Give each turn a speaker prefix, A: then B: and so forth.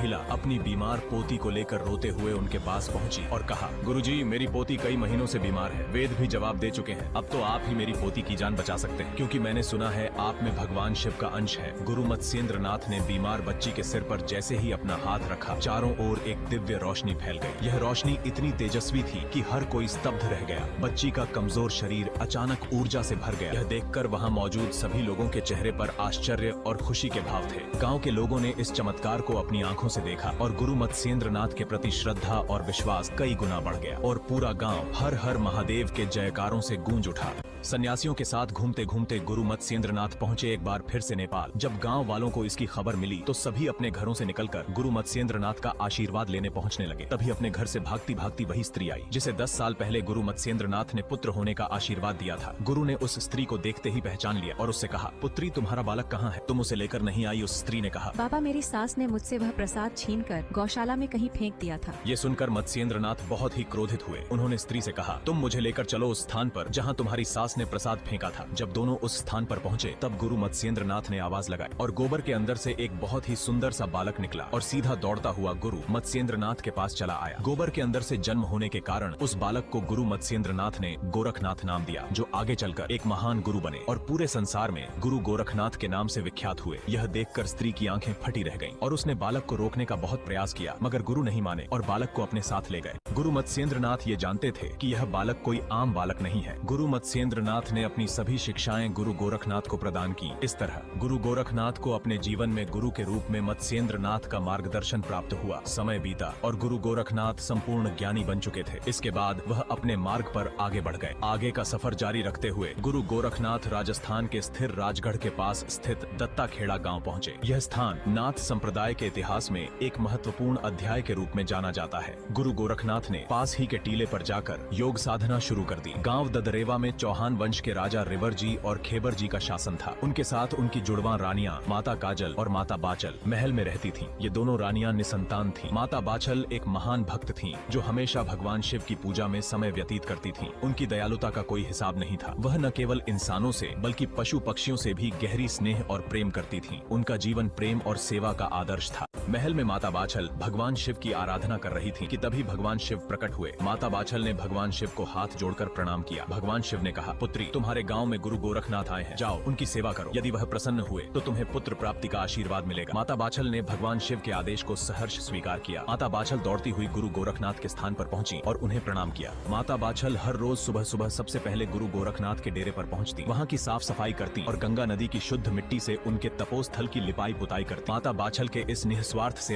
A: महिला अपनी बीमार पोती को लेकर रोते हुए उनके पास पहुंची और कहा, गुरुजी, मेरी पोती कई महीनों से बीमार है। वेद भी जवाब दे चुके हैं। अब तो आप ही मेरी पोती की जान बचा सकते हैं, क्योंकि मैंने सुना है आप में भगवान शिव का अंश है। गुरु मत्स्येंद्र नाथ ने बीमार बच्ची के सिर पर जैसे ही अपना हाथ रखा, चारों ओर एक दिव्य रोशनी फैल गई। यह रोशनी इतनी तेजस्वी थी कि हर कोई स्तब्ध रह गया। बच्ची का कमजोर शरीर अचानक ऊर्जा से भर गया। यह देखकर वहां मौजूद सभी लोगों के चेहरे पर आश्चर्य और खुशी के भाव थे। गांव के लोगों ने इस चमत्कार को अपनी आंखों से देखा और गुरु मत्स्येंद्र नाथ के प्रति श्रद्धा और विश्वास कई गुना बढ़ गया और पूरा गांव हर हर महादेव के जयकारों से गूंज उठा। सन्यासियों के साथ घूमते घूमते गुरु मत्स्येंद्र नाथ पहुंचे एक बार फिर से नेपाल। जब गांव वालों को इसकी खबर मिली तो सभी अपने घरों से निकलकर गुरु मत्स्येंद्र नाथ का आशीर्वाद लेने पहुंचने लगे। तभी अपने घर से भागती भागती वही स्त्री आई जिसे 10 साल पहले गुरु मत्स्येंद्र नाथ ने पुत्र होने का आशीर्वाद दिया था। गुरु ने उस स्त्री को देखते ही पहचान लिया और उससे कहा, पुत्री, तुम्हारा बालक कहाँ है? तुम उसे लेकर नहीं आई? उस स्त्री ने कहा,
B: बाबा, मेरी सास ने मुझसे वह प्रसाद छीनकर गौशाला में कहीं फेंक दिया था।
A: ये सुनकर मत्स्येंद्र नाथ बहुत ही क्रोधित हुए। उन्होंने स्त्री से कहा, तुम मुझे लेकर चलो उस स्थान पर जहाँ तुम्हारी सास ने प्रसाद फेंका था। जब दोनों उस स्थान पर पहुंचे तब गुरु मत्स्येंद्र नाथ ने आवाज लगाई और गोबर के अंदर से एक बहुत ही सुंदर सा बालक निकला और सीधा दौड़ता हुआ गुरु मत्स्येंद्र नाथ के पास चला आया। गोबर के अंदर से जन्म होने के कारण उस बालक को गुरु मत्स्येंद्र नाथ ने गोरखनाथ नाम दिया, जो आगे चलकर एक महान गुरु बने और पूरे संसार में गुरु गोरखनाथ के नाम से विख्यात हुए। यह देखकर स्त्री की आंखें फटी रह गईं और उसने बालक को रोकने का बहुत प्रयास किया, मगर गुरु नहीं माने और बालक को अपने साथ ले गए। गुरु मत्स्येंद्र नाथ ये जानते थे कि यह बालक कोई आम बालक नहीं है। गुरु मत्स्येंद्र नाथ ने अपनी सभी शिक्षाएं गुरु गोरखनाथ को प्रदान की। इस तरह गुरु गोरखनाथ को अपने जीवन में गुरु के रूप में मत्स्येंद्र नाथ का मार्गदर्शन प्राप्त हुआ। समय बीता और गुरु गोरखनाथ संपूर्ण ज्ञानी बन चुके थे। इसके बाद वह अपने मार्ग पर आगे बढ़ गए। आगे का सफर जारी रखते हुए गुरु गोरखनाथ राजस्थान के स्थिर राजगढ़ के पास स्थित दत्ताखेड़ा गांव पहुंचे। यह स्थान नाथ संप्रदाय के इतिहास में एक महत्वपूर्ण अध्याय के रूप में जाना जाता है। गुरु गोरखनाथ ने पास ही के टीले पर जाकर योग साधना शुरू कर दी। गांव ददरेवा में चौहान वंश के राजा रिवर जी और खेबर जी का शासन था। उनके साथ उनकी जुड़वां रानियां माता काजल और माता बाचल महल में रहती थीं। ये दोनों रानियां निसंतान थीं। माता बाचल एक महान भक्त थीं, जो हमेशा भगवान शिव की पूजा में समय व्यतीत करती थीं। उनकी दयालुता का कोई हिसाब नहीं था। वह न केवल इंसानों से बल्कि पशु पक्षियों से भी गहरी स्नेह और प्रेम करती थीं। उनका जीवन प्रेम और सेवा का आदर्श था। महल में माता बाचल भगवान शिव की आराधना कर रही थी कि तभी भगवान शिव प्रकट हुए। माता बाचल ने भगवान शिव को हाथ जोड़कर प्रणाम किया। भगवान शिव ने कहा, पुत्री, तुम्हारे गांव में गुरु गोरखनाथ आए हैं, जाओ उनकी सेवा करो। यदि वह प्रसन्न हुए तो तुम्हें पुत्र प्राप्ति का आशीर्वाद मिलेगा। माता बाचल ने भगवान शिव के आदेश को सहर्ष स्वीकार किया। माता बाचल दौड़ती हुई गुरु गोरखनाथ के स्थान पर पहुंची और उन्हें प्रणाम किया। माता बाचल हर रोज सुबह सुबह सबसे पहले गुरु गोरखनाथ के डेरे पर पहुंचती, वहां की साफ सफाई करती और गंगा नदी की शुद्ध मिट्टी से उनके तपोस्थल की लिपाई पुताई करती। माता बाचल के इस निस्वार्थ सेवा